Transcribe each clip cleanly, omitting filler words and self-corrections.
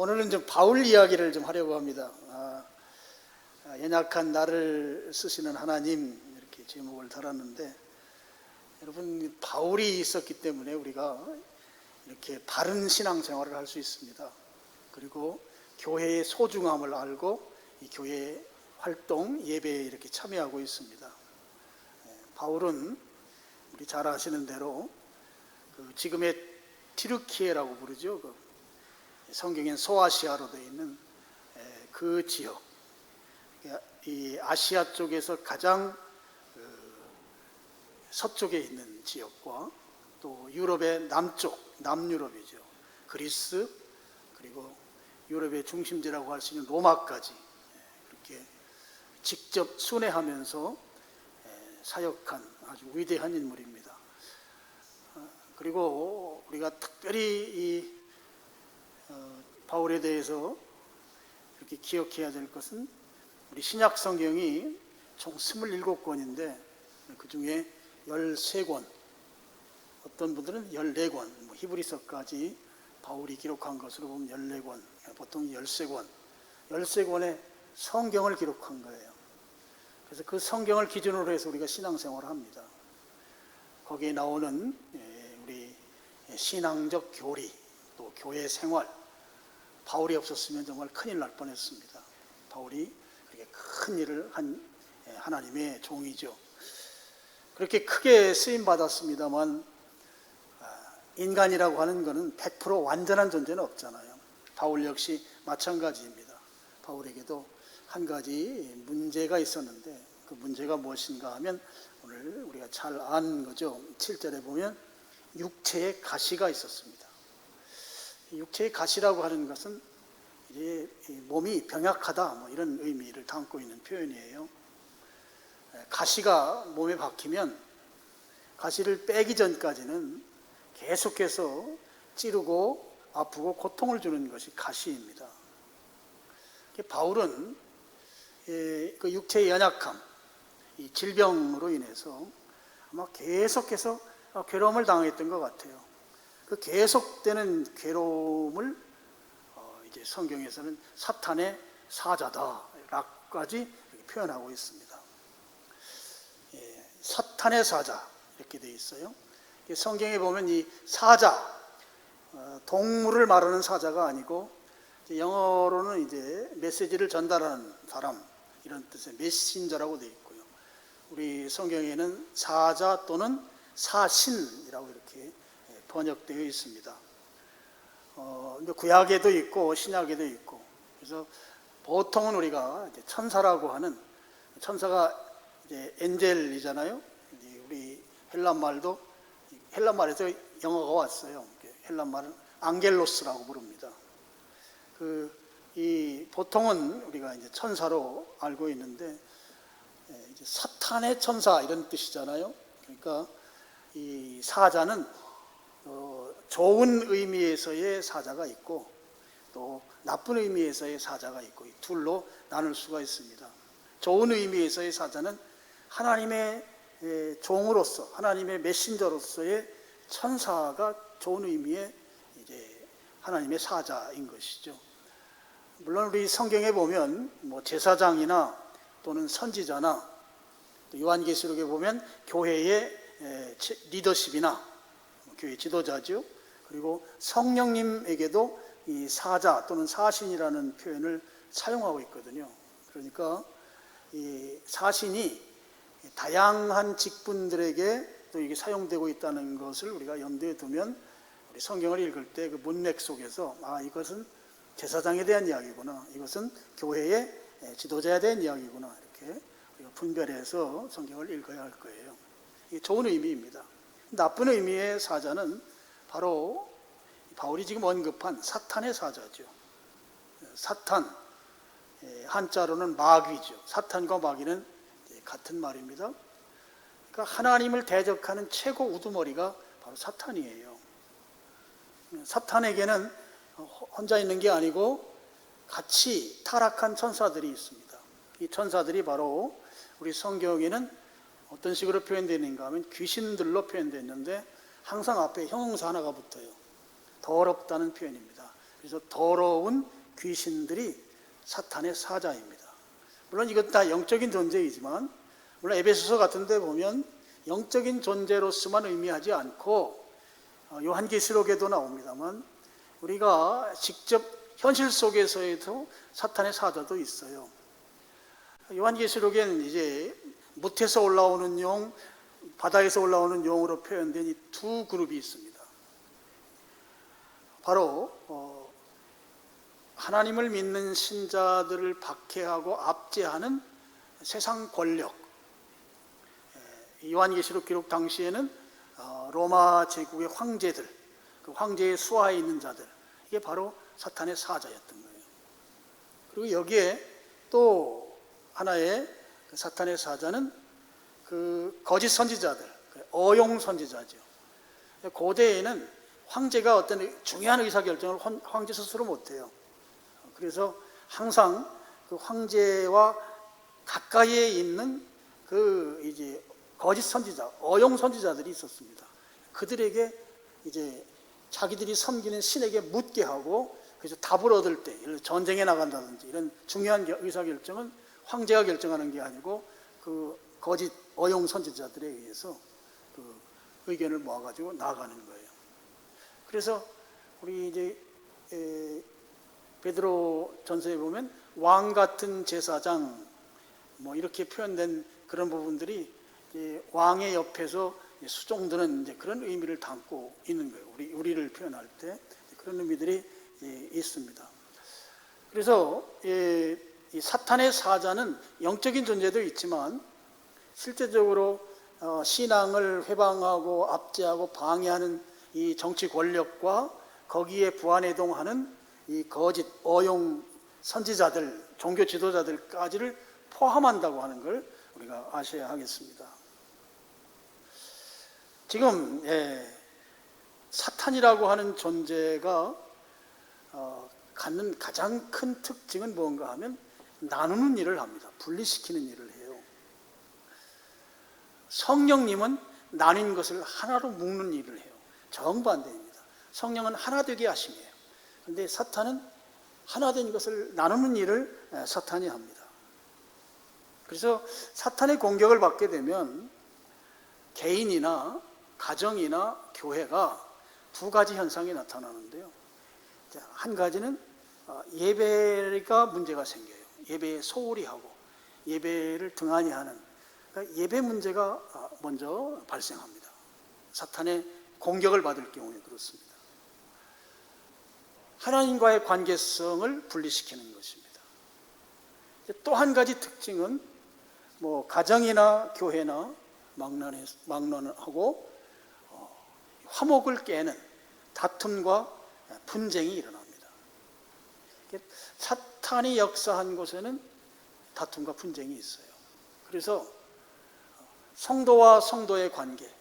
오늘은 좀 바울 이야기를 좀 하려고 합니다. 연약한 나를 쓰시는 하나님, 이렇게 제목을 달았는데, 여러분, 바울이 있었기 때문에 우리가 이렇게 바른 신앙생활을 할 수 있습니다. 그리고 교회의 소중함을 알고 이 교회 활동, 예배에 이렇게 참여하고 있습니다. 바울은 우리 잘 아시는 대로 지금의 튀르키예라고 부르죠. 성경엔 소아시아로 되어 있는 그 지역, 이 아시아 쪽에서 가장 서쪽에 있는 지역과 또 유럽의 남쪽, 남유럽이죠. 그리스, 그리고 유럽의 중심지라고 할 수 있는 로마까지 그렇게 직접 순회하면서 사역한 아주 위대한 인물입니다. 그리고 우리가 특별히 이 바울에 대해서 이렇게 기억해야 될 것은, 우리 신약 성경이 총 27권인데 그 중에 13권, 어떤 분들은 14권, 히브리서까지 바울이 기록한 것으로 보면 14권, 보통 13권, 13권의 성경을 기록한 거예요. 그래서 그 성경을 기준으로 해서 우리가 신앙생활을 합니다. 거기에 나오는 우리 신앙적 교리, 또 교회 생활, 바울이 없었으면 정말 큰일 날 뻔했습니다. 바울이 그렇게 큰 일을 한 하나님의 종이죠. 그렇게 크게 쓰임 받았습니다만, 인간이라고 하는 것은 100% 완전한 존재는 없잖아요. 바울 역시 마찬가지입니다. 바울에게도 한 가지 문제가 있었는데, 그 문제가 무엇인가 하면 오늘 우리가 잘 아는 거죠. 7절에 보면 육체의 가시가 있었습니다. 육체의 가시라고 하는 것은 이제 몸이 병약하다, 이런 의미를 담고 있는 표현이에요. 가시가 몸에 박히면 가시를 빼기 전까지는 계속해서 찌르고 아프고 고통을 주는 것이 가시입니다. 바울은 그 육체의 연약함, 이 질병으로 인해서 아마 계속해서 괴로움을 당했던 것 같아요. 그 계속되는 괴로움을 이제 성경에서는 사탄의 사자다라고까지 표현하고 있습니다. 사탄의 사자 이렇게 되어 있어요. 성경에 보면 이 사자, 동물을 말하는 사자가 아니고, 영어로는 이제 메시지를 전달하는 사람, 이런 뜻의 메신저라고 되어 있고요. 우리 성경에는 사자 또는 사신이라고 이렇게 번역되어 있습니다. 근데 구약에도 있고 신약에도 있고, 그래서 보통은 우리가 이제 천사라고 하는, 천사가 이제 엔젤이잖아요. 우리 헬란말에서 영어가 왔어요. 헬란말은 앙겔로스라고 부릅니다. 보통은 우리가 이제 천사로 알고 있는데, 이제 사탄의 천사 이런 뜻이잖아요. 그러니까 이 사자는 좋은 의미에서의 사자가 있고 또 나쁜 의미에서의 사자가 있고, 이 둘로 나눌 수가 있습니다. 좋은 의미에서의 사자는 하나님의 종으로서, 하나님의 메신저로서의 천사가 좋은 의미의 이제 하나님의 사자인 것이죠. 물론 우리 성경에 보면 제사장이나 또는 선지자나, 요한계시록에 보면 교회의 리더십이나 교회 지도자죠. 그리고 성령님에게도 이 사자 또는 사신이라는 표현을 사용하고 있거든요. 그러니까 이 사신이 다양한 직분들에게 또 이게 사용되고 있다는 것을 우리가 염두에 두면, 우리 성경을 읽을 때 그 문맥 속에서 이것은 제사장에 대한 이야기구나, 이것은 교회의 지도자에 대한 이야기구나, 이렇게 우리가 분별해서 성경을 읽어야 할 거예요. 이게 좋은 의미입니다. 나쁜 의미의 사자는 바로 바울이 지금 언급한 사탄의 사자죠. 사탄, 한자로는 마귀죠. 사탄과 마귀는 같은 말입니다. 그러니까 하나님을 대적하는 최고 우두머리가 바로 사탄이에요. 사탄에게는 혼자 있는 게 아니고 같이 타락한 천사들이 있습니다. 이 천사들이 바로 우리 성경에는 어떤 식으로 표현되는가 하면 귀신들로 표현되어 있는데, 항상 앞에 형용사 하나가 붙어요. 더럽다는 표현입니다. 그래서 더러운 귀신들이 사탄의 사자입니다. 물론 이것 다 영적인 존재이지만, 물론 에베소서 같은 데 보면 영적인 존재로서만 의미하지 않고 요한계시록에도 나옵니다만 우리가 직접 현실 속에서에도 사탄의 사자도 있어요. 요한계시록엔 이제 무태에서 올라오는 용, 바다에서 올라오는 용으로 표현된 이 두 그룹이 있습니다. 바로 하나님을 믿는 신자들을 박해하고 압제하는 세상 권력. 요한계시록 기록 당시에는 로마 제국의 황제들, 그 황제의 수하에 있는 자들, 이게 바로 사탄의 사자였던 거예요. 그리고 여기에 또 하나의 그 사탄의 사자는 그 거짓 선지자들, 어용 선지자죠. 고대에는 황제가 어떤 중요한 의사결정을 황제 스스로 못해요. 그래서 항상 그 황제와 가까이에 있는 그 이제 거짓 선지자, 어용 선지자들이 있었습니다. 그들에게 이제 자기들이 섬기는 신에게 묻게 하고, 그래서 답을 얻을 때, 전쟁에 나간다든지 이런 중요한 의사결정은 황제가 결정하는 게 아니고 그 거짓 어용 선지자들에 의해서 그 의견을 모아가지고 나아가는 거예요. 그래서 우리 이제 베드로 전서에 보면 왕 같은 제사장 뭐 이렇게 표현된 그런 부분들이 왕의 옆에서 수종드는 이제 그런 의미를 담고 있는 거예요. 우리를 표현할 때 그런 의미들이 있습니다. 그래서 이 사탄의 사자는 영적인 존재도 있지만 실제적으로 신앙을 회방하고 압제하고 방해하는 이 정치 권력과 거기에 부안해동하는 이 거짓 어용 선지자들, 종교 지도자들까지를 포함한다고 하는 걸 우리가 아셔야 하겠습니다. 지금 사탄이라고 하는 존재가 갖는 가장 큰 특징은 뭔가 하면 나누는 일을 합니다. 분리시키는 일을 해요. 성령님은 나뉜 것을 하나로 묶는 일을 해요. 정반대입니다. 성령은 하나 되게 하심이에요. 그런데 사탄은 하나 된 것을 나누는 일을 사탄이 합니다. 그래서 사탄의 공격을 받게 되면 개인이나 가정이나 교회가 두 가지 현상이 나타나는데요. 한 가지는 예배가 문제가 생겨요. 예배에 소홀히 하고 예배를 등한히 하는, 그러니까 예배 문제가 먼저 발생합니다. 사탄의 공격을 받을 경우에 그렇습니다. 하나님과의 관계성을 분리시키는 것입니다. 또 한 가지 특징은 뭐 가정이나 교회나 막론하고 화목을 깨는 다툼과 분쟁이 일어납니다. 사탄이 역사한 곳에는 다툼과 분쟁이 있어요. 그래서 성도와 성도의 관계,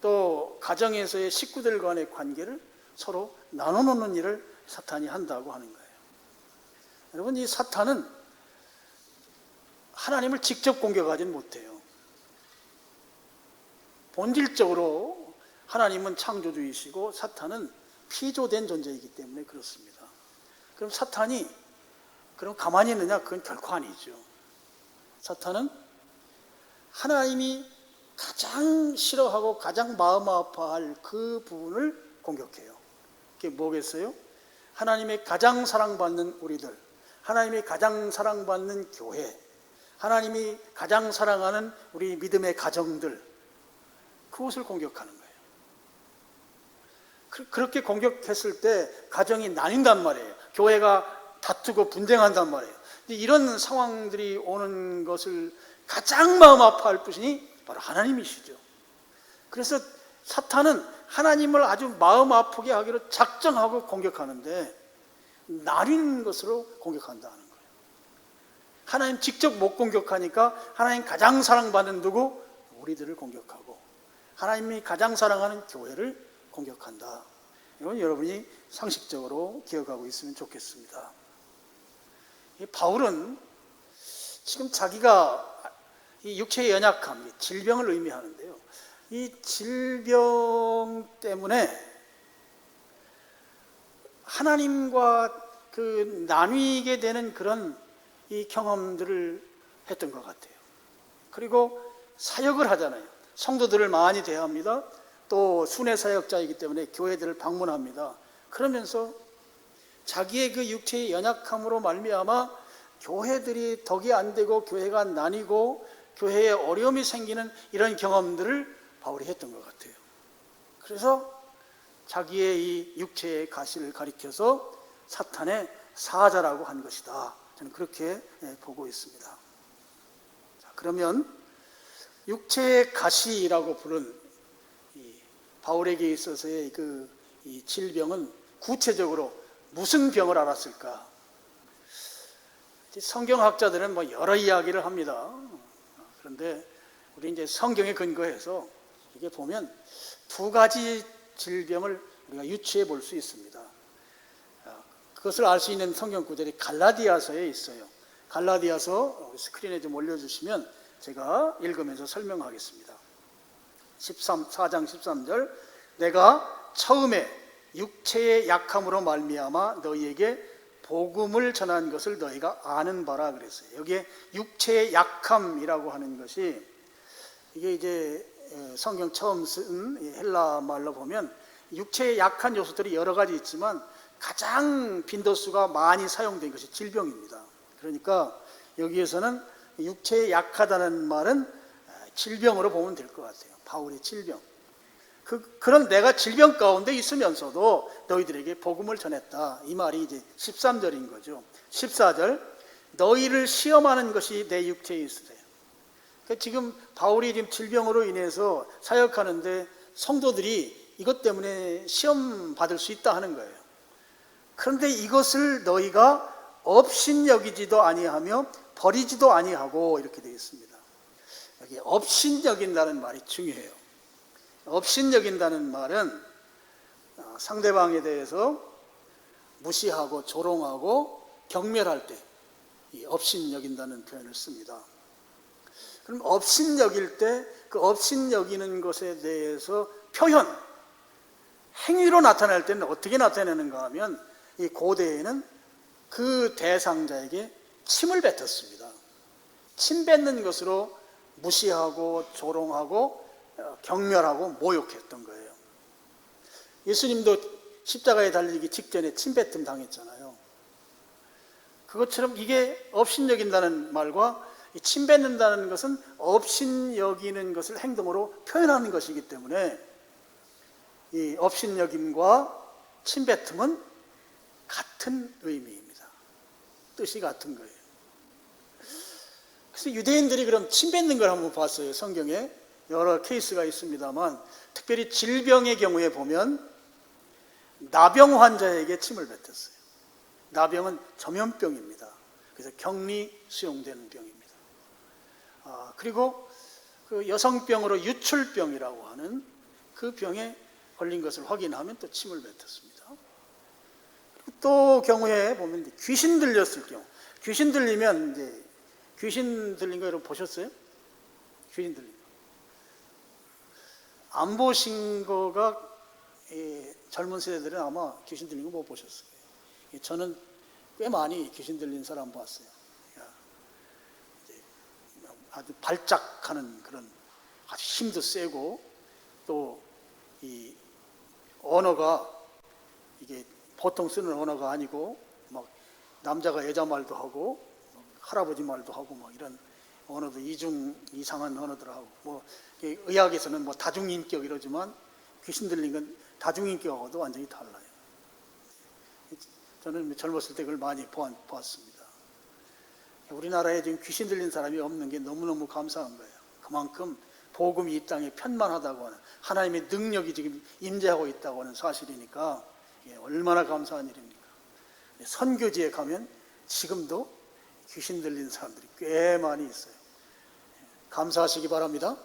또 가정에서의 식구들 간의 관계를 서로 나눠놓는 일을 사탄이 한다고 하는 거예요. 여러분, 이 사탄은 하나님을 직접 공격하지는 못해요. 본질적으로 하나님은 창조주이시고 사탄은 피조된 존재이기 때문에 그렇습니다. 그럼 사탄이 그럼 가만히 있느냐? 그건 결코 아니죠. 사탄은 하나님이 가장 싫어하고 가장 마음 아파할 그 부분을 공격해요. 그게 뭐겠어요? 하나님의 가장 사랑받는 우리들, 하나님이 가장 사랑받는 교회, 하나님이 가장 사랑하는 우리 믿음의 가정들, 그것을 공격하는 거예요. 그렇게 공격했을 때 가정이 나뉜단 말이에요. 교회가 다투고 분쟁한단 말이에요. 이런 상황들이 오는 것을 가장 마음 아파할 분이 바로 하나님이시죠. 그래서 사탄은 하나님을 아주 마음 아프게 하기로 작정하고 공격하는데 나뉜 것으로 공격한다는 거예요. 하나님 직접 못 공격하니까 하나님 가장 사랑받는 누구? 우리들을 공격하고 하나님이 가장 사랑하는 교회를 공격한다. 이건 여러분이 상식적으로 기억하고 있으면 좋겠습니다. 바울은 지금 자기가 이 육체의 연약함, 질병을 의미하는데요. 이 질병 때문에 하나님과 그 나뉘게 되는 그런 이 경험들을 했던 것 같아요. 그리고 사역을 하잖아요. 성도들을 많이 대합니다. 또 순회 사역자이기 때문에 교회들을 방문합니다. 그러면서 자기의 그 육체의 연약함으로 말미암아 교회들이 덕이 안 되고 교회가 나뉘고 교회에 어려움이 생기는 이런 경험들을 바울이 했던 것 같아요. 그래서 자기의 이 육체의 가시를 가리켜서 사탄의 사자라고 한 것이다. 저는 그렇게 보고 있습니다. 자, 그러면 육체의 가시라고 부른 이 바울에게 있어서의 이 질병은 구체적으로 무슨 병을 앓았을까? 성경학자들은 뭐 여러 이야기를 합니다. 그런데 우리 이제 성경에 근거해서 이게 보면 두 가지 질병을 우리가 유추해 볼 수 있습니다. 그것을 알 수 있는 성경 구절이 갈라디아서에 있어요. 갈라디아서 스크린에 좀 올려주시면 제가 읽으면서 설명하겠습니다. 4장 13절, 내가 처음에 육체의 약함으로 말미암아 너희에게 복음을 전한 것을 너희가 아는 바라 그랬어요. 여기에 육체의 약함이라고 하는 것이 이게 이제 성경 처음 쓴 헬라 말로 보면 육체의 약한 요소들이 여러 가지 있지만 가장 빈도수가 많이 사용된 것이 질병입니다. 그러니까 여기에서는 육체에 약하다는 말은 질병으로 보면 될 것 같아요. 바울의 질병. 그런 내가 질병 가운데 있으면서도 너희들에게 복음을 전했다. 이 말이 이제 13절인 거죠. 14절, 너희를 시험하는 것이 내 육체에 있으세요. 그러니까 지금 바울이 지금 질병으로 인해서 사역하는데 성도들이 이것 때문에 시험 받을 수 있다 하는 거예요. 그런데 이것을 너희가 업신여기지도 아니하며 버리지도 아니하고 이렇게 되어 있습니다. 여기 업신여긴다는 말이 중요해요. 업신여긴다는 말은 상대방에 대해서 무시하고 조롱하고 경멸할 때 이 업신여긴다는 표현을 씁니다. 그럼 업신여길 때 그 업신여기는 것에 대해서 표현, 행위로 나타낼 때는 어떻게 나타내는가 하면 이 고대에는 그 대상자에게 침을 뱉었습니다. 침 뱉는 것으로 무시하고 조롱하고 경멸하고 모욕했던 거예요. 예수님도 십자가에 달리기 직전에 침뱉음 당했잖아요. 그것처럼 이게 업신여긴다는 말과 침 뱉는다는 것은 업신여기는 것을 행동으로 표현하는 것이기 때문에 이 업신여김과 침뱉음은 같은 의미입니다. 뜻이 같은 거예요. 그래서 유대인들이 그럼 침 뱉는 걸 한번 봤어요. 성경에 여러 케이스가 있습니다만 특별히 질병의 경우에 보면 나병 환자에게 침을 뱉었어요. 나병은 전염병입니다. 그래서 격리 수용되는 병입니다. 그리고 그 여성병으로 유출병이라고 하는 그 병에 걸린 것을 확인하면 또 침을 뱉었습니다. 그리고 또 경우에 보면 귀신 들렸을 경우, 귀신 들리면 이제 귀신 들린 거 여러분 보셨어요? 귀신 들린 거. 안 보신 거가 젊은 세대들은 아마 귀신 들린 거 못 보셨어요. 저는 꽤 많이 귀신 들린 사람 봤어요. 아주 발작하는 그런 아주 힘도 세고 또 이 언어가 이게 보통 쓰는 언어가 아니고 막 남자가 여자 말도 하고 할아버지 말도 하고 막 이런 언어도 이상한 언어들 하고 뭐 의학에서는 뭐 다중인격 이러지만 귀신 들린 건 다중인격하고도 완전히 달라요. 저는 젊었을 때 그걸 많이 보았습니다. 우리나라에 지금 귀신 들린 사람이 없는 게 너무너무 감사한 거예요. 그만큼 복음이 이 땅에 편만하다고 하는 하나님의 능력이 지금 임재하고 있다고 하는 사실이니까 얼마나 감사한 일입니까? 선교지에 가면 지금도 귀신 들린 사람들이 꽤 많이 있어요. 감사하시기 바랍니다.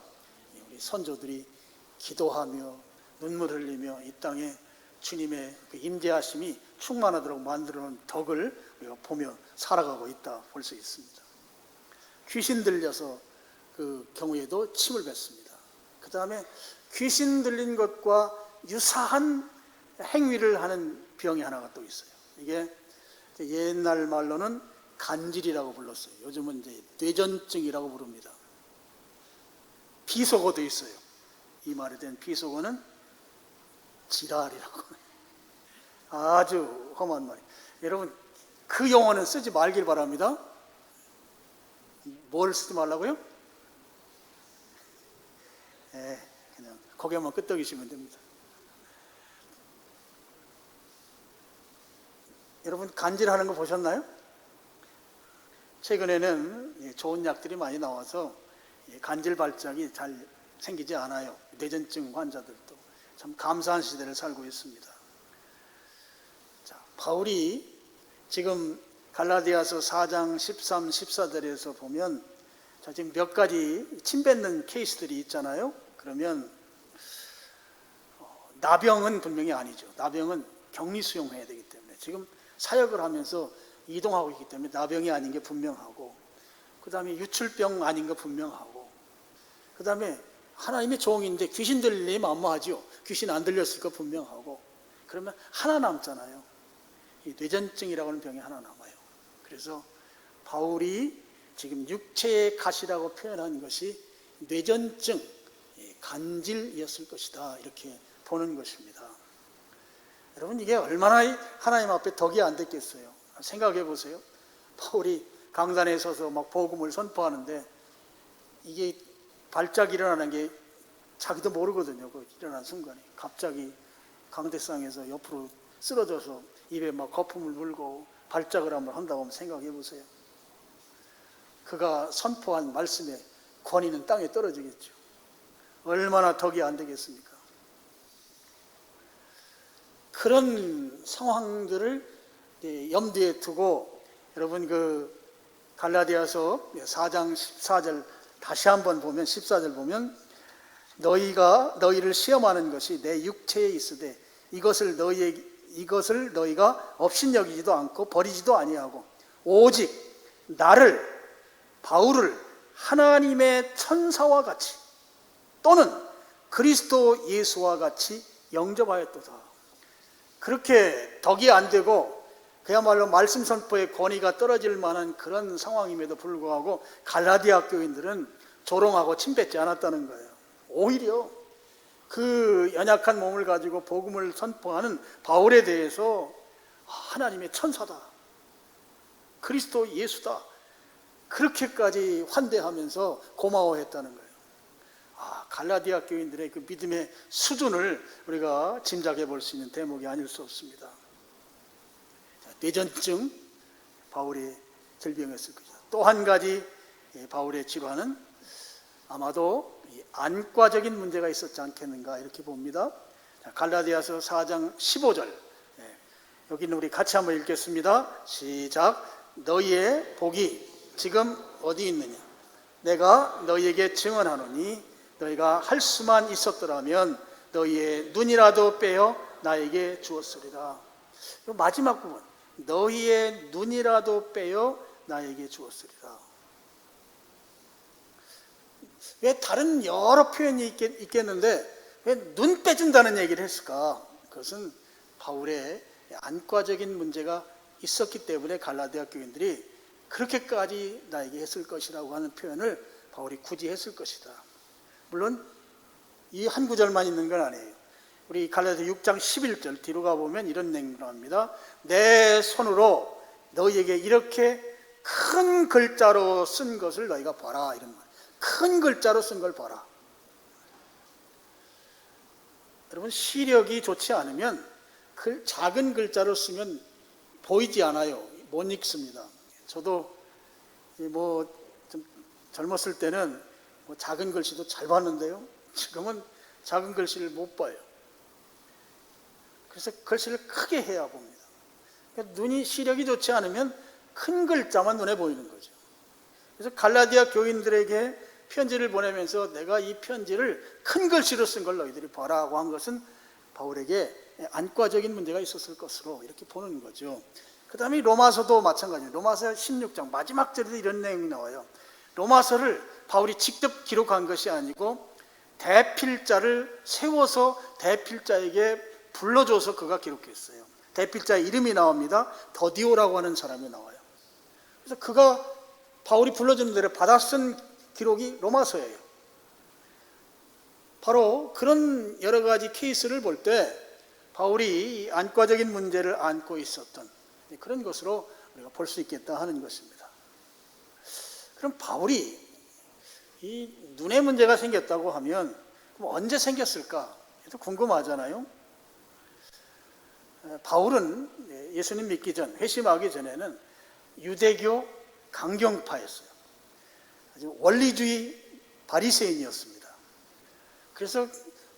우리 선조들이 기도하며 눈물 흘리며 이 땅에 주님의 그 임재하심이 충만하도록 만들어놓은 덕을 우리가 보며 살아가고 있다 볼 수 있습니다. 귀신 들려서 그 경우에도 침을 뱉습니다. 그 다음에 귀신 들린 것과 유사한 행위를 하는 병이 하나가 또 있어요. 이게 옛날 말로는 간질이라고 불렀어요. 요즘은 이제 뇌전증이라고 부릅니다. 비속어도 있어요. 이 말에 대한 비속어는 지랄이라고. 아주 험한 말이에요. 여러분, 그 용어는 쓰지 말길 바랍니다. 뭘 쓰지 말라고요? 그냥 고개만 끄덕이시면 됩니다. 여러분, 간질하는 거 보셨나요? 최근에는 좋은 약들이 많이 나와서 간질 발작이 잘 생기지 않아요. 뇌전증 환자들도. 참 감사한 시대를 살고 있습니다. 자, 바울이 지금 갈라디아서 4장 13, 14절에서 보면 자, 지금 몇 가지 침뱉는 케이스들이 있잖아요. 그러면 나병은 분명히 아니죠. 나병은 격리 수용해야 되기 때문에 지금 사역을 하면서 이동하고 있기 때문에 나병이 아닌 게 분명하고, 그 다음에 유출병 아닌 거 분명하고, 그 다음에 하나님의 종인데 귀신 들리니 만무하죠. 귀신 안 들렸을 거 분명하고. 그러면 하나 남잖아요. 이 뇌전증이라고 하는 병이 하나 남아요. 그래서 바울이 지금 육체의 가시라고 표현한 것이 뇌전증, 간질이었을 것이다, 이렇게 보는 것입니다. 여러분, 이게 얼마나 하나님 앞에 덕이 안 됐겠어요. 생각해 보세요. 바울이 강단에 서서 막 복음을 선포하는데 이게 발작이 일어나는 게 자기도 모르거든요. 그 일어난 순간에 갑자기 강대상에서 옆으로 쓰러져서 입에 막 거품을 물고 발작을 한번 한다고 한번 생각해 보세요. 그가 선포한 말씀의 권위는 땅에 떨어지겠죠. 얼마나 덕이 안 되겠습니까? 그런 상황들을 염두에 두고 여러분, 그 갈라디아서 4장 14절 다시 한번 보면, 14절 보면, 너희를 시험하는 것이 내 육체에 있으되 이것을 너희가 업신여기지도 않고 버리지도 아니하고 오직 나를, 바울을 하나님의 천사와 같이 또는 그리스도 예수와 같이 영접하였도다. 그렇게 덕이 안 되고 그야말로 말씀 선포의 권위가 떨어질 만한 그런 상황임에도 불구하고 갈라디아 교인들은 조롱하고 침뱉지 않았다는 거예요. 오히려 그 연약한 몸을 가지고 복음을 선포하는 바울에 대해서 하나님의 천사다, 그리스도 예수다, 그렇게까지 환대하면서 고마워했다는 거예요. 갈라디아 교인들의 그 믿음의 수준을 우리가 짐작해 볼 수 있는 대목이 아닐 수 없습니다. 뇌전증, 바울이 질병했을 것이다. 또 한 가지 바울의 질환은 아마도 안과적인 문제가 있었지 않겠는가, 이렇게 봅니다. 갈라디아서 4장 15절, 여기는 우리 같이 한번 읽겠습니다. 시작. 너희의 복이 지금 어디 있느냐? 내가 너희에게 증언하노니 너희가 할 수만 있었더라면 너희의 눈이라도 빼어 나에게 주었으리라. 마지막 부분, 너희의 눈이라도 빼어 나에게 주었으리라. 왜 다른 여러 표현이 있겠는데 왜 눈 빼준다는 얘기를 했을까? 그것은 바울의 안과적인 문제가 있었기 때문에 갈라디아 교인들이 그렇게까지 나에게 했을 것이라고 하는 표현을 바울이 굳이 했을 것이다. 물론 이 한 구절만 있는 건 아니에요. 우리 갈라디아 6장 11절 뒤로 가보면 이런 내용이 나옵니다. 내 손으로 너희에게 이렇게 큰 글자로 쓴 것을 너희가 봐라, 이런 말. 큰 글자로 쓴 걸 봐라. 여러분, 시력이 좋지 않으면 작은 글자로 쓰면 보이지 않아요. 못 읽습니다. 저도 좀 젊었을 때는 작은 글씨도 잘 봤는데요, 지금은 작은 글씨를 못 봐요. 그래서 글씨를 크게 해야 봅니다. 그러니까 눈이, 시력이 좋지 않으면 큰 글자만 눈에 보이는 거죠. 그래서 갈라디아 교인들에게 편지를 보내면서 내가 이 편지를 큰 글씨로 쓴 걸 너희들이 봐라고 한 것은 바울에게 안과적인 문제가 있었을 것으로 이렇게 보는 거죠. 그 다음에 로마서도 마찬가지예요. 로마서 16장 마지막 절에도 이런 내용이 나와요. 로마서를 바울이 직접 기록한 것이 아니고 대필자를 세워서 대필자에게 불러줘서 그가 기록했어요. 대필자 이름이 나옵니다. 더디오라고 하는 사람이 나와요. 그래서 그가 바울이 불러주는 대로 받아 쓴 기록이 로마서예요. 바로 그런 여러 가지 케이스를 볼 때 바울이 안과적인 문제를 안고 있었던 그런 것으로 우리가 볼 수 있겠다 하는 것입니다. 그럼 바울이 이 눈에 문제가 생겼다고 하면 그럼 언제 생겼을까? 또 궁금하잖아요. 바울은 예수님 믿기 전, 회심하기 전에는 유대교 강경파였어요. 아주 원리주의 바리새인이었습니다. 그래서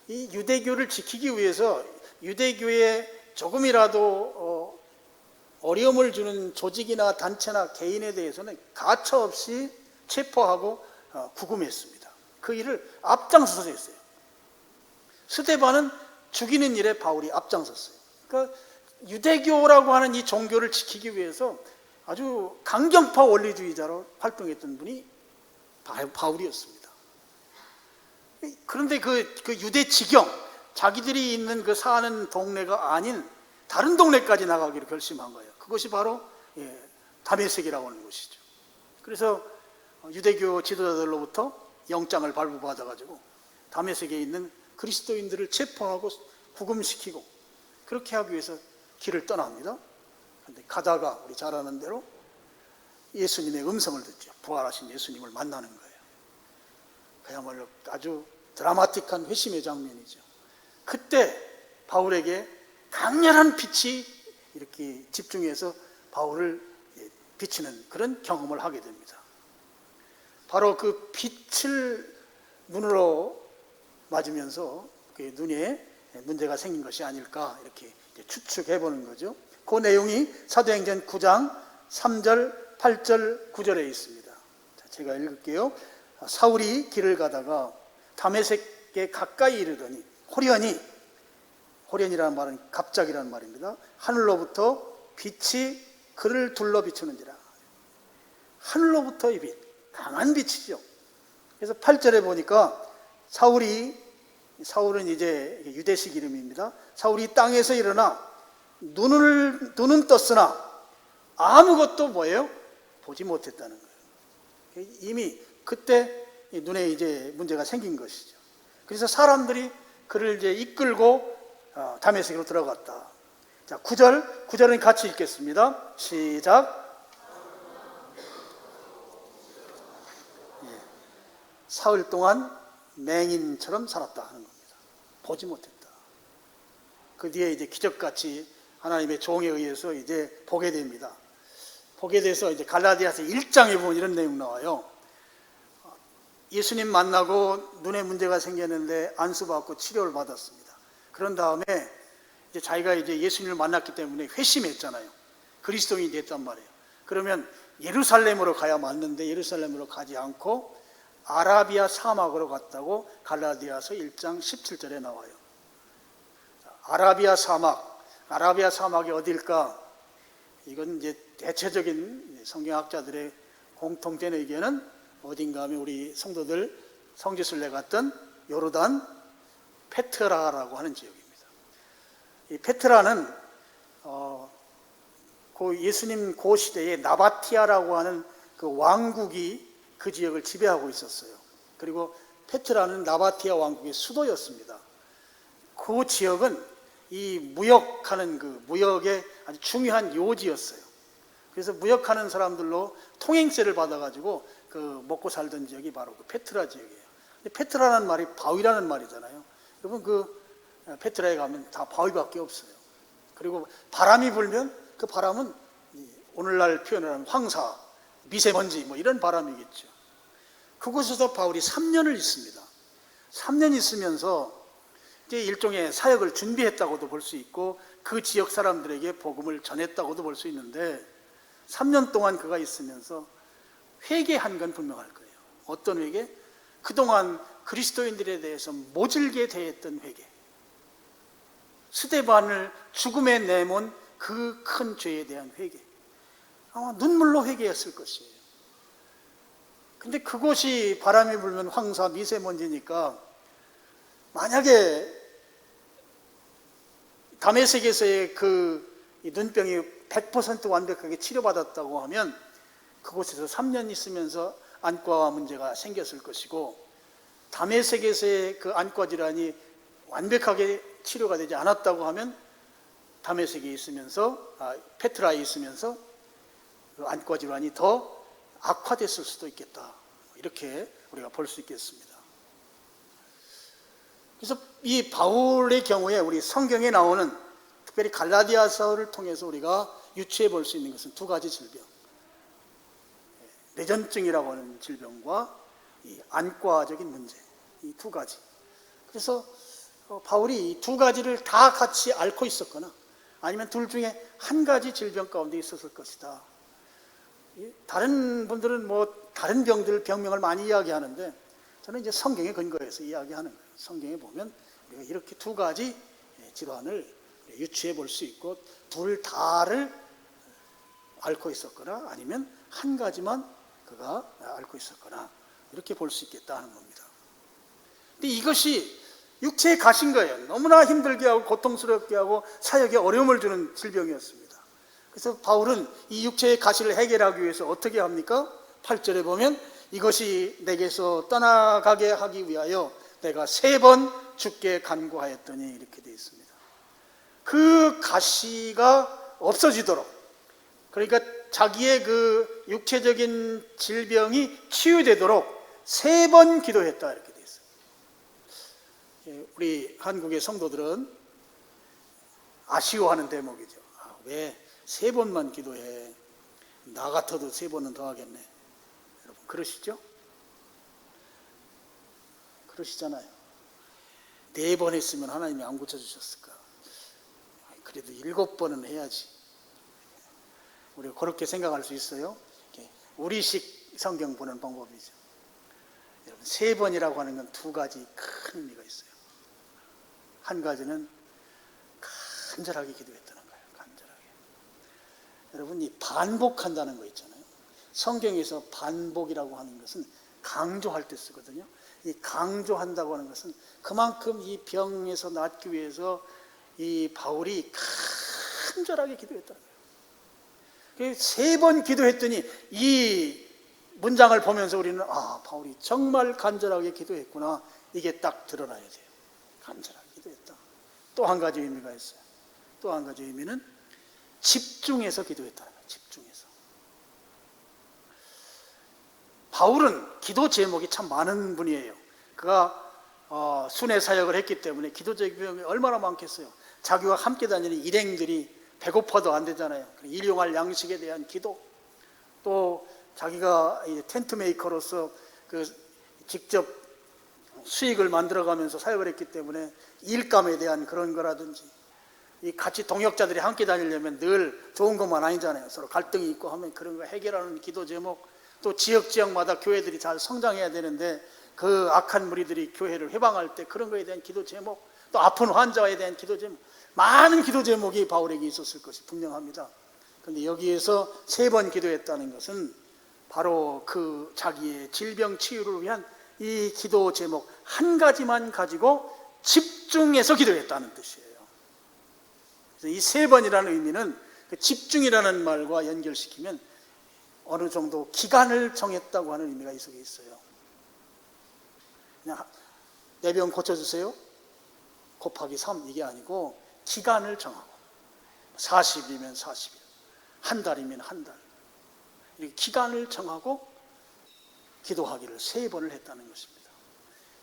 이 유대교를 지키기 위해서 유대교에 조금이라도 어려움을 주는 조직이나 단체나 개인에 대해서는 가차없이 체포하고 구금했습니다. 그 일을 앞장서서 했어요. 스데반은 죽이는 일에 바울이 앞장섰어요. 그러니까 유대교라고 하는 이 종교를 지키기 위해서 아주 강경파 원리주의자로 활동했던 분이 바울이었습니다. 그런데 그 유대 지경, 자기들이 있는 그 사는 동네가 아닌 다른 동네까지 나가기로 결심한 거예요. 그것이 바로 다메섹이라고 하는 곳이죠. 그래서 유대교 지도자들로부터 영장을 발부받아가지고 다메섹에 있는 그리스도인들을 체포하고 구금시키고 그렇게 하기 위해서 길을 떠납니다. 그런데 가다가 우리 잘 아는 대로 예수님의 음성을 듣죠. 부활하신 예수님을 만나는 거예요. 그야말로 아주 드라마틱한 회심의 장면이죠. 그때 바울에게 강렬한 빛이 이렇게 집중해서 바울을 비치는 그런 경험을 하게 됩니다. 바로 그 빛을 눈으로 맞으면서 그 눈에 문제가 생긴 것이 아닐까 이렇게 추측해 보는 거죠. 그 내용이 사도행전 9장 3절, 8절, 9절에 있습니다. 제가 읽을게요. 사울이 길을 가다가 다메섹에 가까이 이르더니 호련이라는 말은 갑자기라는 말입니다. 하늘로부터 빛이 그를 둘러 비추는지라. 하늘로부터 이 빛, 강한 빛이죠. 그래서 8절에 보니까 사울은 이제 유대식 이름입니다. 사울이 땅에서 일어나 눈은 떴으나 아무것도 뭐예요? 보지 못했다는 거예요. 이미 그때 눈에 이제 문제가 생긴 것이죠. 그래서 사람들이 그를 이제 이끌고 다메섹으로 들어갔다. 자, 9절은 같이 읽겠습니다. 시작. 사흘 동안 맹인처럼 살았다 하는 겁니다. 보지 못했다. 그 뒤에 이제 기적같이 하나님의 종에 의해서 이제 보게 됩니다. 보게 돼서 이제 갈라디아서 1장에 보면 이런 내용 나와요. 예수님 만나고 눈에 문제가 생겼는데 안수받고 치료를 받았습니다. 그런 다음에 이제 자기가 이제 예수님을 만났기 때문에 회심했잖아요. 그리스도인이 됐단 말이에요. 그러면 예루살렘으로 가야 맞는데 예루살렘으로 가지 않고 아라비아 사막으로 갔다고 갈라디아서 1장 17절에 나와요. 아라비아 사막이 어딜까? 이건 이제 대체적인 성경학자들의 공통된 의견은 어딘가 하면 우리 성도들 성지순례 갔던 요르단 페트라라고 하는 지역입니다. 이 페트라는 예수님 그 시대에 나바티아라고 하는 그 왕국이 그 지역을 지배하고 있었어요. 그리고 페트라는 나바티아 왕국의 수도였습니다. 그 지역은 이 무역하는 그 무역의 아주 중요한 요지였어요. 그래서 무역하는 사람들로 통행세를 받아가지고 그 먹고 살던 지역이 바로 그 페트라 지역이에요. 근데 페트라라는 말이 바위라는 말이잖아요. 여러분 그 페트라에 가면 다 바위밖에 없어요. 그리고 바람이 불면 그 바람은 오늘날 표현하는 황사, 미세먼지 뭐 이런 바람이겠죠. 그곳에서 바울이 3년을 있습니다. 3년 있으면서 이제 일종의 사역을 준비했다고도 볼 수 있고 그 지역 사람들에게 복음을 전했다고도 볼 수 있는데 3년 동안 그가 있으면서 회개한 건 분명할 거예요. 어떤 회개? 그동안 그리스도인들에 대해서 모질게 대했던 회개. 스데반을 죽음에 내몬 그 큰 죄에 대한 회개. 아마 눈물로 회개했을 것이에요. 근데 그곳이 바람이 불면 황사, 미세먼지니까 만약에 다메섹에서의 그 이 눈병이 100% 완벽하게 치료받았다고 하면 그곳에서 3년 있으면서 안과 문제가 생겼을 것이고, 담에색에서의 그 안과 질환이 완벽하게 치료가 되지 않았다고 하면 담에색이 있으면서 페트라에 있으면서 그 안과 질환이 더 악화됐을 수도 있겠다, 이렇게 우리가 볼 수 있겠습니다. 그래서 이 바울의 경우에 우리 성경에 나오는, 특별히 갈라디아서를 통해서 우리가 유추해 볼 수 있는 것은 두 가지 질병, 뇌전증이라고 하는 질병과 이 안과적인 문제, 이 두 가지. 그래서 바울이 이 두 가지를 다 같이 앓고 있었거나 아니면 둘 중에 한 가지 질병 가운데 있었을 것이다. 다른 분들은 다른 병명을 많이 이야기하는데, 저는 이제 성경에 근거해서 이야기하는 거예요. 성경에 보면 우리가 이렇게 두 가지 질환을 유추해 볼 수 있고, 둘 다를 앓고 있었거나 아니면 한 가지만 그가 앓고 있었거나, 이렇게 볼 수 있겠다 하는 겁니다. 근데 이것이 육체에 가신 거예요. 너무나 힘들게 하고 고통스럽게 하고 사역에 어려움을 주는 질병이었습니다. 그래서 바울은 이 육체의 가시를 해결하기 위해서 어떻게 합니까? 8절에 보면 이것이 내게서 떠나가게 하기 위하여 내가 3번 주께 간구하였더니, 이렇게 되어 있습니다. 그 가시가 없어지도록, 그러니까 자기의 그 육체적인 질병이 치유되도록 3번 기도했다, 이렇게 되어 있어요. 우리 한국의 성도들은 아쉬워하는 대목이죠. 왜 3번만 기도해? 나 같아도 3번은 더 하겠네. 여러분 그러시죠? 그러시잖아요. 4번 했으면 하나님이 안 고쳐주셨을까? 그래도 7번은 해야지. 우리가 그렇게 생각할 수 있어요. 우리식 성경 보는 방법이죠. 여러분 3번이라고 하는 건 두 가지 큰 의미가 있어요. 한 가지는 간절하게 기도했다는 거예요. 간절하게. 여러분, 이 반복한다는 거 있잖아요. 성경에서 반복이라고 하는 것은 강조할 때 쓰거든요. 이 강조한다고 하는 것은 그만큼 이 병에서 낫기 위해서 이 바울이 간절하게 기도했다는 거예요. 3번 기도했더니 이 문장을 보면서 우리는 바울이 정말 간절하게 기도했구나, 이게 딱 드러나야 돼요. 간절하게 기도했다. 또 한 가지 의미가 있어요. 또 한 가지 의미는 집중해서 기도했다는 거예요. 집중해서. 바울은 기도 제목이 참 많은 분이에요. 그가 순회 사역을 했기 때문에 기도 제목이 얼마나 많겠어요. 자기와 함께 다니는 일행들이 배고파도 안 되잖아요. 일용할 양식에 대한 기도, 또 자기가 텐트 메이커로서 그 직접 수익을 만들어가면서 사역을 했기 때문에 일감에 대한 그런 거라든지, 이 같이 동역자들이 함께 다니려면 늘 좋은 것만 아니잖아요. 서로 갈등이 있고 하면 그런 거 해결하는 기도 제목, 또 지역마다 교회들이 잘 성장해야 되는데 그 악한 무리들이 교회를 회방할 때 그런 거에 대한 기도 제목, 또 아픈 환자에 대한 기도 제목, 많은 기도 제목이 바울에게 있었을 것이 분명합니다. 그런데 여기에서 3번 기도했다는 것은 바로 그 자기의 질병 치유를 위한 이 기도 제목 한 가지만 가지고 집중해서 기도했다는 뜻이에요. 그래서 이 3번이라는 의미는 그 집중이라는 말과 연결시키면 어느 정도 기간을 정했다고 하는 의미가 이 속에 있어요. 그냥 내 병 고쳐주세요 곱하기 3 이게 아니고 기간을 정하고 40일이면 40일, 한 달이면 한 달, 이렇게 기간을 정하고 기도하기를 3번을 했다는 것입니다.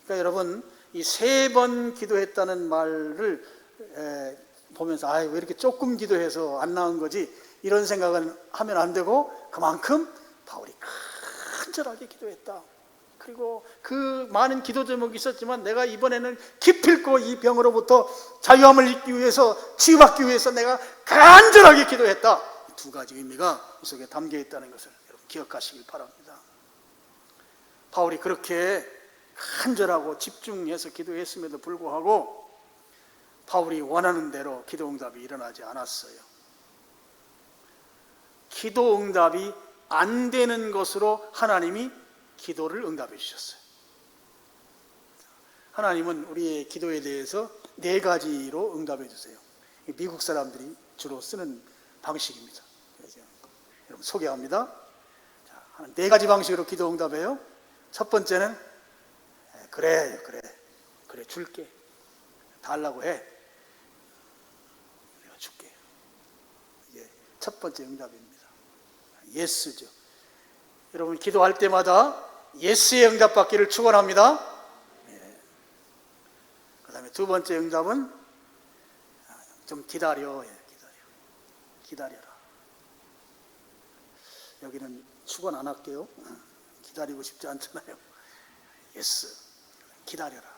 그러니까 여러분, 이 3번 기도했다는 말을 보면서 왜 이렇게 조금 기도해서 안 나온 거지, 이런 생각은 하면 안 되고, 그만큼 바울이 간절하게 기도했다. 그리고 그 많은 기도 제목이 있었지만 내가 이번에는 기필코 이 병으로부터 자유함을 얻기 위해서, 치유받기 위해서 내가 간절하게 기도했다. 두 가지 의미가 이 속에 담겨 있다는 것을 여러분 기억하시길 바랍니다. 바울이 그렇게 간절하고 집중해서 기도했음에도 불구하고 바울이 원하는 대로 기도 응답이 일어나지 않았어요. 기도 응답이 안 되는 것으로 하나님이 기도를 응답해 주셨어요. 하나님은 우리의 기도에 대해서 4가지로 응답해 주세요. 미국 사람들이 주로 쓰는 방식입니다. 그래서 여러분 소개합니다. 자, 한 4가지 방식으로 기도 응답해요. 첫 번째는 그래 줄게. 달라고 해. 내가 줄게. 이게 첫 번째 응답입니다. 예스죠. 여러분 기도할 때마다 예스의 응답받기를 축원합니다. 그 다음에 두 번째 응답은 좀 기다려라. 여기는 축원 안 할게요. 기다리고 싶지 않잖아요. 예스, 기다려라.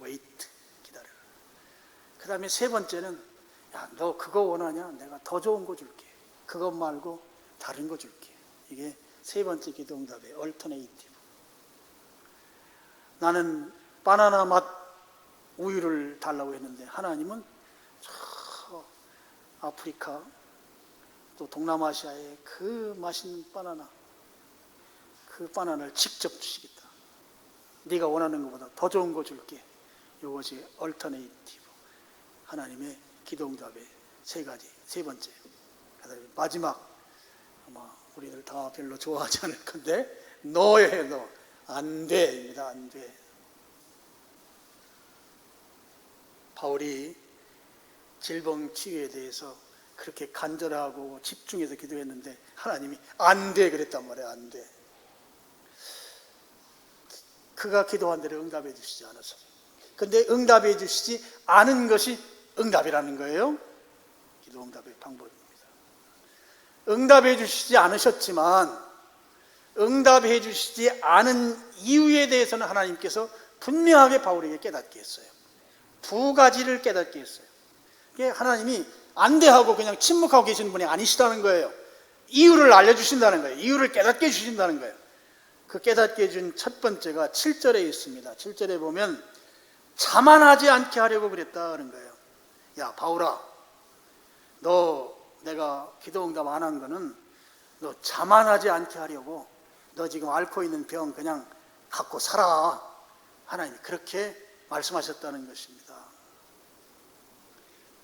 웨이트, 기다려라. 그 다음에 세 번째는 야, 너 그거 원하냐? 내가 더 좋은 거 줄게. 그것 말고 다른 거 줄게. 이게 세 번째 기도 응답의 얼터네이티브. 나는 바나나 맛 우유를 달라고 했는데 하나님은 저 아프리카 또 동남아시아의 그 맛있는 바나나, 그 바나나를 직접 주시겠다. 네가 원하는 것보다 더 좋은 거 줄게. 이것이 얼터네이티브. 하나님의 기도 응답의 세 번째. 그다음에 마지막, 아마 우리들 다 별로 좋아하지 않을 건데 너예요. 너. 안 돼입니다. 안 돼. 바울이 질병 치유에 대해서 그렇게 간절하고 집중해서 기도했는데 하나님이 안 돼 그랬단 말이에요. 안 돼. 그가 기도한 대로 응답해 주시지 않아서. 근데 응답해 주시지 않은 것이 응답이라는 거예요. 기도 응답의 방법입니다. 응답해 주시지 않으셨지만 응답해 주시지 않은 이유에 대해서는 하나님께서 분명하게 바울에게 깨닫게 했어요. 두 가지를 깨닫게 했어요. 하나님이 안 돼 하고 그냥 침묵하고 계시는 분이 아니시다는 거예요. 이유를 알려주신다는 거예요. 이유를 깨닫게 해주신다는 거예요. 그 깨닫게 해준 첫 번째가 7절에 있습니다. 7절에 보면 자만하지 않게 하려고 그랬다 그런 거예요. 야 바울아, 너 내가 기도 응답 안 한 거는 너 자만하지 않게 하려고, 너 지금 앓고 있는 병 그냥 갖고 살아. 하나님이 그렇게 말씀하셨다는 것입니다.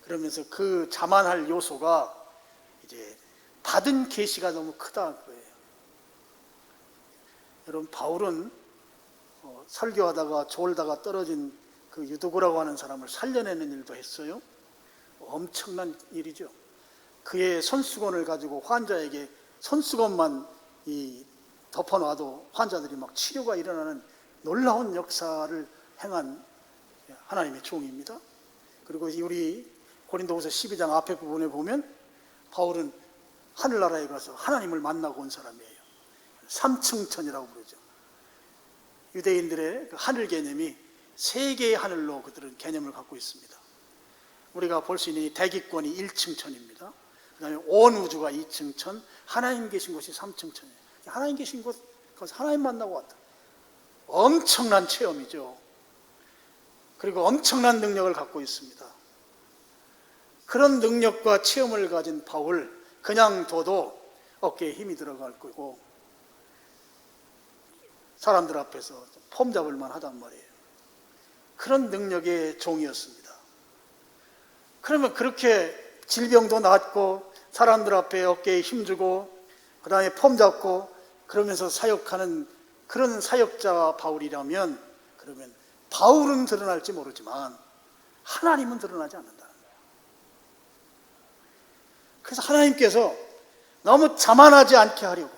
그러면서 그 자만할 요소가 이제 받은 계시가 너무 크다 거예요. 여러분 바울은 설교하다가 졸다가 떨어진 그 유두고라고 하는 사람을 살려내는 일도 했어요. 엄청난 일이죠. 그의 손수건을 가지고 환자에게 손수건만 덮어놔도 환자들이 막 치료가 일어나는 놀라운 역사를 행한 하나님의 종입니다. 그리고 우리 고린도후서 12장 앞에 부분에 보면 바울은 하늘나라에 가서 하나님을 만나고 온 사람이에요. 삼층천이라고 부르죠. 유대인들의 그 하늘 개념이 세 개의 하늘로 그들은 개념을 갖고 있습니다. 우리가 볼 수 있는 이 대기권이 1층천입니다. 그 다음에 온 우주가 2층천, 하나님 계신 곳이 3층천이에요. 하나님 계신 곳, 거기서 하나님 만나고 왔다. 엄청난 체험이죠. 그리고 엄청난 능력을 갖고 있습니다. 그런 능력과 체험을 가진 바울, 그냥 둬도 어깨에 힘이 들어갈 거고 사람들 앞에서 폼 잡을만 하단 말이에요. 그런 능력의 종이었습니다. 그러면 그렇게 질병도 낫고 사람들 앞에 어깨에 힘주고 그 다음에 폼 잡고 그러면서 사역하는 그런 사역자 바울이라면, 그러면 바울은 드러날지 모르지만 하나님은 드러나지 않는다는 거예요. 그래서 하나님께서 너무 자만하지 않게 하려고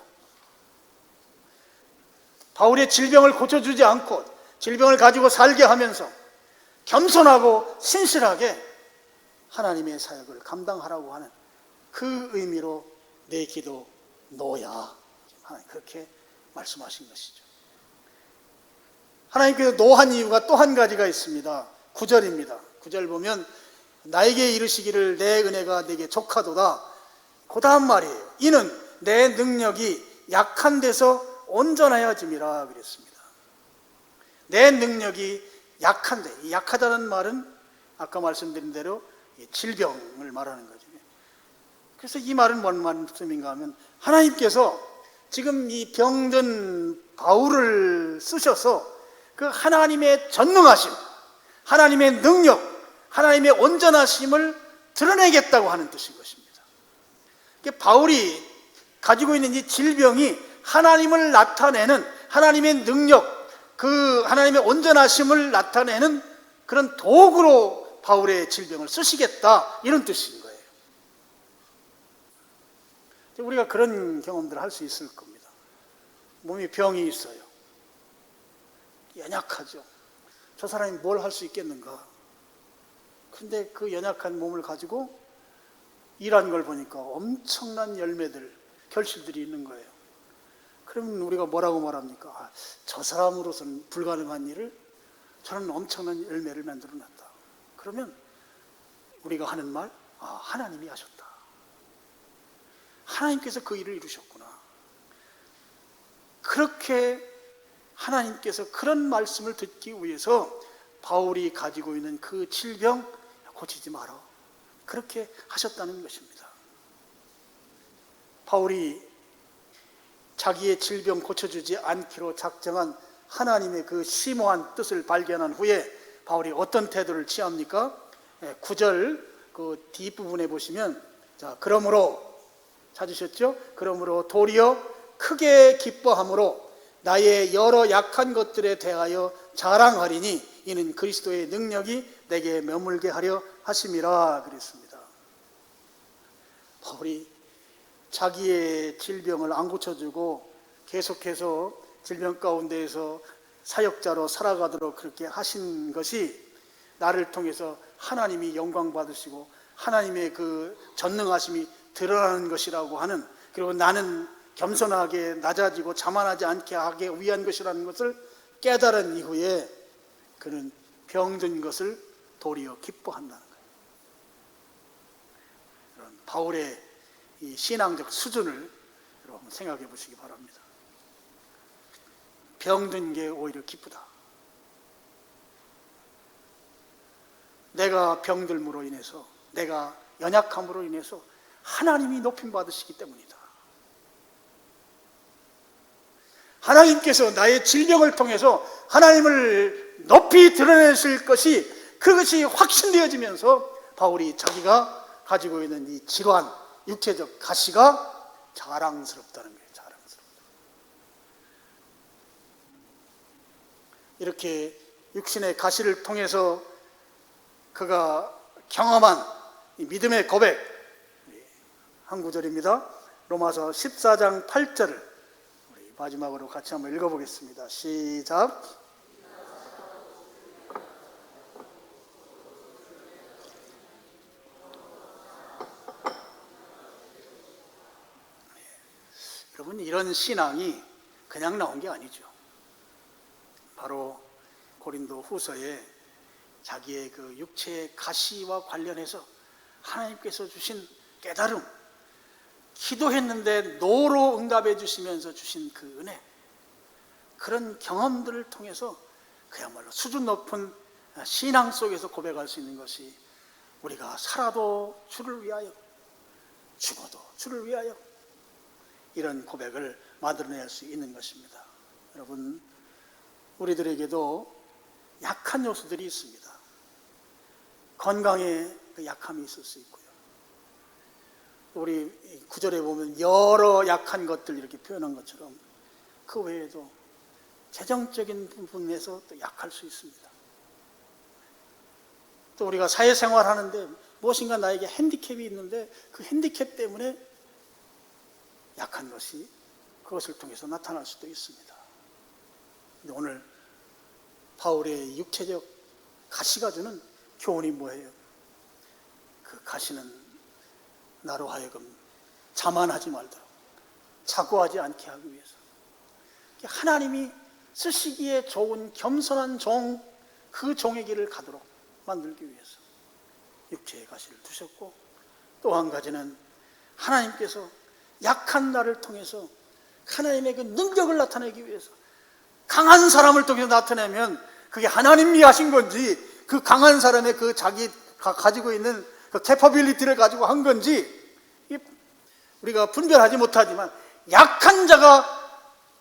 바울의 질병을 고쳐주지 않고 질병을 가지고 살게 하면서 겸손하고 신실하게 하나님의 사역을 감당하라고 하는 그 의미로 내 기도 노야, 하나님 그렇게 말씀하신 것이죠. 하나님께서 노한 이유가 또 한 가지가 있습니다. 9절입니다. 9절 보면 나에게 이르시기를 내 은혜가 내게 족하도다. 그 다음 말이에요. 이는 내 능력이 약한 데서 온전하여짐이라 그랬습니다. 내 능력이 약한데, 이 약하다는 말은 아까 말씀드린 대로 질병을 말하는 거죠. 그래서 이 말은 뭔 말씀인가 하면 하나님께서 지금 이 병든 바울을 쓰셔서 그 하나님의 전능하심, 하나님의 능력, 하나님의 온전하심을 드러내겠다고 하는 뜻인 것입니다. 바울이 가지고 있는 이 질병이 하나님을 나타내는, 하나님의 능력, 그 하나님의 온전하심을 나타내는 그런 도구로 바울의 질병을 쓰시겠다, 이런 뜻인 거예요. 우리가 그런 경험들을 할 수 있을 겁니다. 몸에 병이 있어요. 연약하죠. 저 사람이 뭘 할 수 있겠는가. 근데 그 연약한 몸을 가지고 일하는 걸 보니까 엄청난 열매들, 결실들이 있는 거예요. 그러면 우리가 뭐라고 말합니까? 저 사람으로서는 불가능한 일을 저는 엄청난 열매를 만들어 놨다. 그러면 우리가 하는 말, 하나님이 하셨다. 하나님께서 그 일을 이루셨구나. 그렇게 하나님께서 그런 말씀을 듣기 위해서 바울이 가지고 있는 그 질병 고치지 마라, 그렇게 하셨다는 것입니다. 바울이 자기의 질병 고쳐주지 않기로 작정한 하나님의 그 심오한 뜻을 발견한 후에 바울이 어떤 태도를 취합니까? 9절 그 뒷부분에 보시면, 자, 그러므로, 찾으셨죠? 그러므로 도리어 크게 기뻐함으로 나의 여러 약한 것들에 대하여 자랑하리니 이는 그리스도의 능력이 내게 머물게 하려 하심이라 그랬습니다. 바울이 자기의 질병을 안 고쳐주고 계속해서 질병 가운데에서 사역자로 살아가도록 그렇게 하신 것이 나를 통해서 하나님이 영광 받으시고 하나님의 그 전능하심이 드러나는 것이라고 하는, 그리고 나는 겸손하게 낮아지고 자만하지 않게 하기 위한 것이라는 것을 깨달은 이후에 그는 병든 것을 도리어 기뻐한다는 거예요. 그런 바울의 이 신앙적 수준을 여러분 생각해 보시기 바랍니다. 병든 게 오히려 기쁘다. 내가 병들므로 인해서, 내가 연약함으로 인해서 하나님이 높임 받으시기 때문이다. 하나님께서 나의 질병을 통해서 하나님을 높이 드러내실 것이, 그것이 확신되어지면서 바울이 자기가 가지고 있는 이 질환, 육체적 가시가 자랑스럽다는 거예요. 자랑스럽다. 이렇게 육신의 가시를 통해서 그가 경험한 이 믿음의 고백, 한 구절입니다. 로마서 14장 8절을 우리 마지막으로 같이 한번 읽어보겠습니다. 시작. 여러분, 이런 신앙이 그냥 나온 게 아니죠. 바로 고린도 후서에 자기의 그 육체의 가시와 관련해서 하나님께서 주신 깨달음, 기도했는데 노로 응답해 주시면서 주신 그 은혜, 그런 경험들을 통해서 그야말로 수준 높은 신앙 속에서 고백할 수 있는 것이, 우리가 살아도 주를 위하여, 죽어도 주를 위하여, 이런 고백을 만들어낼 수 있는 것입니다. 여러분, 우리들에게도 약한 요소들이 있습니다. 건강에 그 약함이 있을 수 있고요. 우리 구절에 보면 여러 약한 것들 이렇게 표현한 것처럼 그 외에도 재정적인 부분에서 또 약할 수 있습니다. 또 우리가 사회생활 하는데 무엇인가 나에게 핸디캡이 있는데 그 핸디캡 때문에 약한 것이 그것을 통해서 나타날 수도 있습니다. 근데 오늘 바울의 육체적 가시가 주는 교훈이 뭐예요? 그 가시는 나로 하여금 자만하지 말도록, 자고하지 않게 하기 위해서, 하나님이 쓰시기에 좋은 겸손한 종, 그 종의 길을 가도록 만들기 위해서 육체의 가시를 두셨고, 또 한 가지는 하나님께서 약한 나를 통해서 하나님의 그 능력을 나타내기 위해서, 강한 사람을 통해서 나타내면 그게 하나님이 하신 건지, 그 강한 사람의 그 자기가 가지고 있는 그 캐퍼빌리티를 가지고 한 건지 우리가 분별하지 못하지만, 약한 자가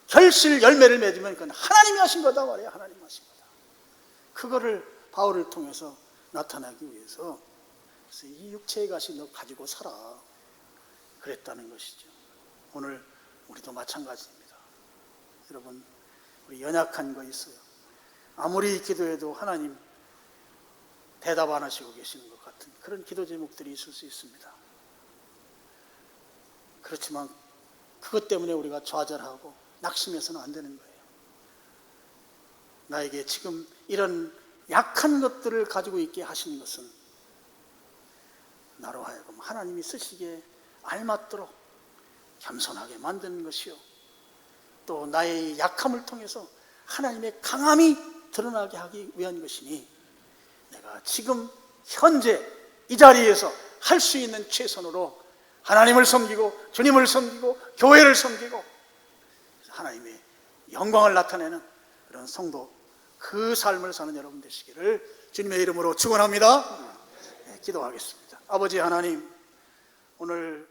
결실 열매를 맺으면 그건 하나님이 하신 거다 말이에요. 하나님이 하신 거다. 그거를 바울을 통해서 나타나기 위해서 그래서 이 육체의 가시 너 가지고 살아. 그랬다는 것이죠. 오늘 우리도 마찬가지입니다. 여러분, 우리 연약한 거 있어요. 아무리 기도해도 하나님 대답 안 하시고 계시는 것 같은 그런 기도 제목들이 있을 수 있습니다. 그렇지만 그것 때문에 우리가 좌절하고 낙심해서는 안 되는 거예요. 나에게 지금 이런 약한 것들을 가지고 있게 하신 것은 나로 하여금 하나님이 쓰시기에 알맞도록 겸손하게 만드는 것이요, 또 나의 약함을 통해서 하나님의 강함이 드러나게 하기 위한 것이니 내가 지금 현재 이 자리에서 할 수 있는 최선으로 하나님을 섬기고 주님을 섬기고 교회를 섬기고 하나님의 영광을 나타내는 그런 성도, 그 삶을 사는 여러분 되시기를 주님의 이름으로 축원합니다. 네, 기도하겠습니다. 아버지 하나님, 오늘